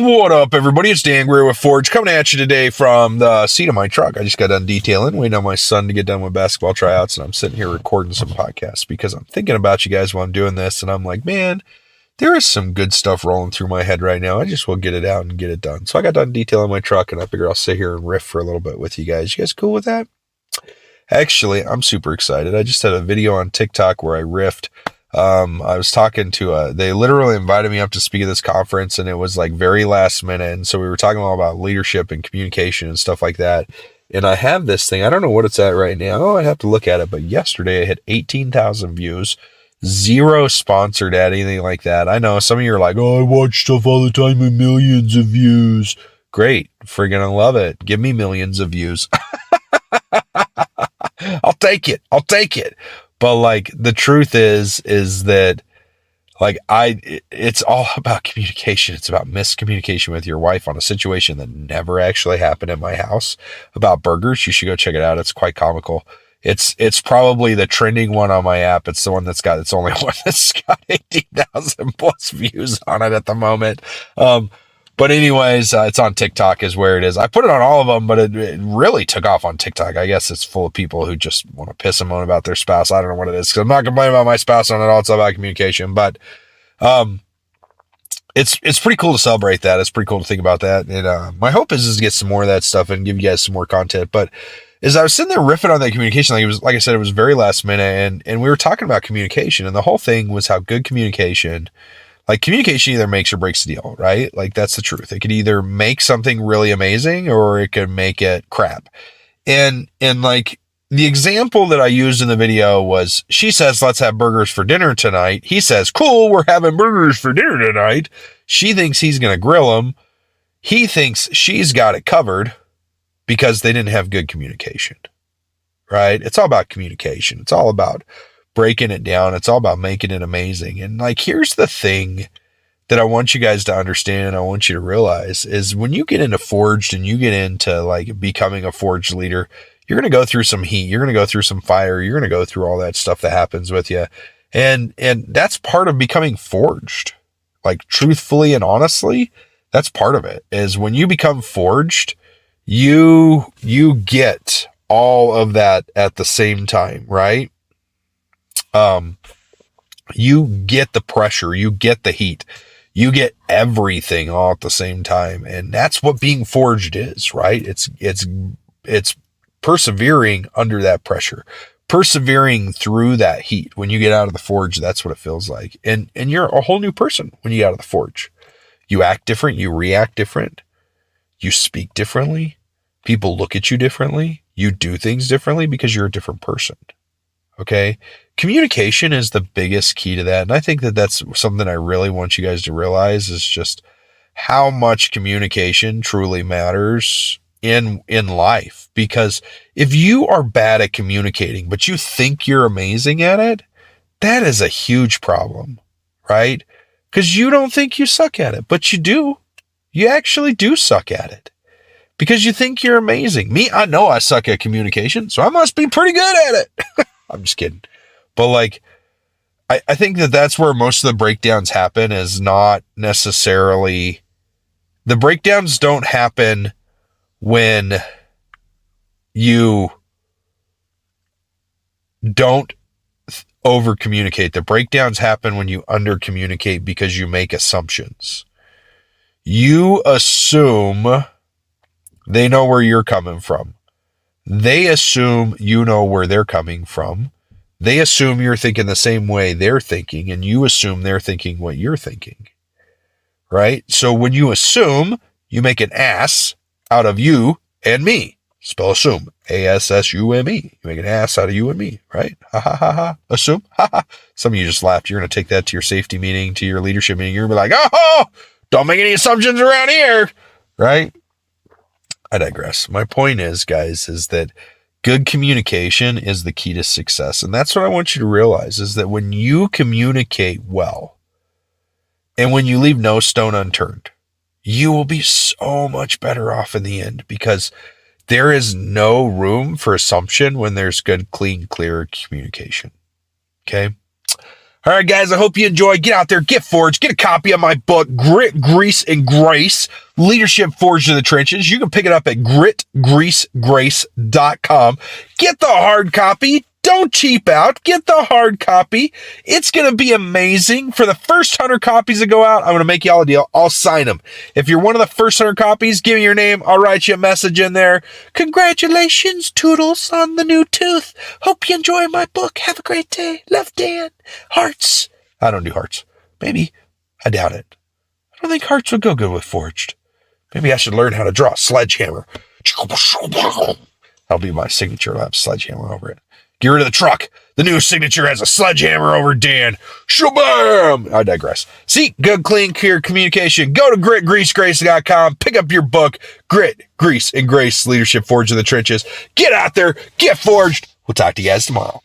What up, everybody? It's Dan Greer with Forge coming at you today from the seat of my truck. I just got done detailing, waiting on my son to get done with basketball tryouts, and I'm sitting here recording some podcasts because I'm thinking about you guys while I'm doing this, and I'm like, man, there is some good stuff rolling through my head right now. I just will get it out and get it done. So I got done detailing my truck, and I figured I'll sit here and riff for a little bit with you guys. You guys cool with that? Actually, I'm super excited. I just had a video on TikTok where I riffed. I was talking to, they literally invited me up to speak at this conference, and it was like very last minute. And so we were talking all about leadership and communication and stuff like that. And I have this thing, I don't know what it's at right now. I'd have to look at it, but yesterday I hit 18,000 views, 0 sponsored at anything like that. I know some of you are like, oh, I watch stuff all the time with millions of views. Great. Friggin' I love it. Give me millions of views. I'll take it. But like the truth is that like it's all about communication. It's about miscommunication with your wife on a situation that never actually happened at my house about burgers. You should go check it out. It's quite comical. It's probably the trending one on my app. It's the one it's only one that's got 18,000 plus views on it at the moment. But anyways, it's on TikTok is where it is. I put it on all of them, but it really took off on TikTok. I guess it's full of people who just want to piss and moan about their spouse. I don't know what it is, because I'm not complaining about my spouse on it all. It's all about communication. But it's pretty cool to celebrate that. It's pretty cool to think about that. And my hope is to get some more of that stuff and give you guys some more content. But as I was sitting there riffing on that communication, like I said, it was very last minute, and we were talking about communication, and the whole thing was how good communication. Like communication either makes or breaks the deal, right? Like that's the truth. It could either make something really amazing or it could make it crap. And like the example that I used in the video was, she says, let's have burgers for dinner tonight. He says, cool, we're having burgers for dinner tonight. She thinks he's going to grill them. He thinks she's got it covered because they didn't have good communication, right? It's all about communication. It's all about breaking it down. It's all about making it amazing. And like, here's the thing that I want you guys to understand, and I want you to realize is when you get into Forged and you get into like becoming a Forged leader, you're going to go through some heat. You're going to go through some fire. You're going to go through all that stuff that happens with you. And that's part of becoming Forged. Like truthfully and honestly, that's part of it. Is when you become Forged, you get all of that at the same time, right? You get the pressure, you get the heat, you get everything all at the same time. And that's what being Forged is, right? It's persevering under that pressure, persevering through that heat. When you get out of the Forge, that's what it feels like. And you're a whole new person when you get out of the Forge. You act different, you react different, you speak differently, people look at you differently, you do things differently because you're a different person. Okay. Communication is the biggest key to that. And I think that that's something I really want you guys to realize is just how much communication truly matters in life. Because if you are bad at communicating, but you think you're amazing at it, that is a huge problem, right? Because you don't think you suck at it, but you do. You actually do suck at it because you think you're amazing. Me, I know I suck at communication, so I must be pretty good at it. I'm just kidding. But like, I think that that's where most of the breakdowns happen, is not necessarily, the breakdowns don't happen when you don't over communicate. The breakdowns happen when you under communicate because you make assumptions. You assume they know where you're coming from. They assume you know where they're coming from. They assume you're thinking the same way they're thinking, and you assume they're thinking what you're thinking, right? So when you assume, you make an ass out of you and me. Spell assume, A-S-S-U-M-E. You make an ass out of you and me, right? Ha ha ha ha. Assume, ha ha. Some of you just laughed. You're going to take that to your safety meeting, to your leadership meeting. You're going to be like, oh, don't make any assumptions around here, right? I digress. My point is, guys, is that good communication is the key to success. And that's what I want you to realize, is that when you communicate well and when you leave no stone unturned, you will be so much better off in the end, because there is no room for assumption when there's good, clean, clear communication. Okay. All All right, guys, I hope you enjoy. Get out there, get forged, get a copy of my book, Grit, Grease, and Grace, Leadership Forged in the Trenches. You can pick it up at gritgreasegrace.com. Get the hard copy. Don't cheap out. Get the hard copy. It's going to be amazing. For the first 100 copies that go out, I'm going to make y'all a deal. I'll sign them. If you're one of the first 100 copies, give me your name. I'll write you a message in there. Congratulations, Toodles, on the new tooth. Hope you enjoy my book. Have a great day. Love, Dan. Hearts. I don't do hearts. Maybe. I doubt it. I don't think hearts would go good with forged. Maybe I should learn how to draw a sledgehammer. That'll be my signature. I'll have sledgehammer over it. Get rid of the truck. The new signature has a sledgehammer over Dan. Shabam! I digress. See, good, clean, clear communication. Go to gritgreasegrace.com. Pick up your book, Grit, Grease, and Grace, Leadership Forged in the Trenches. Get out there. Get forged. We'll talk to you guys tomorrow.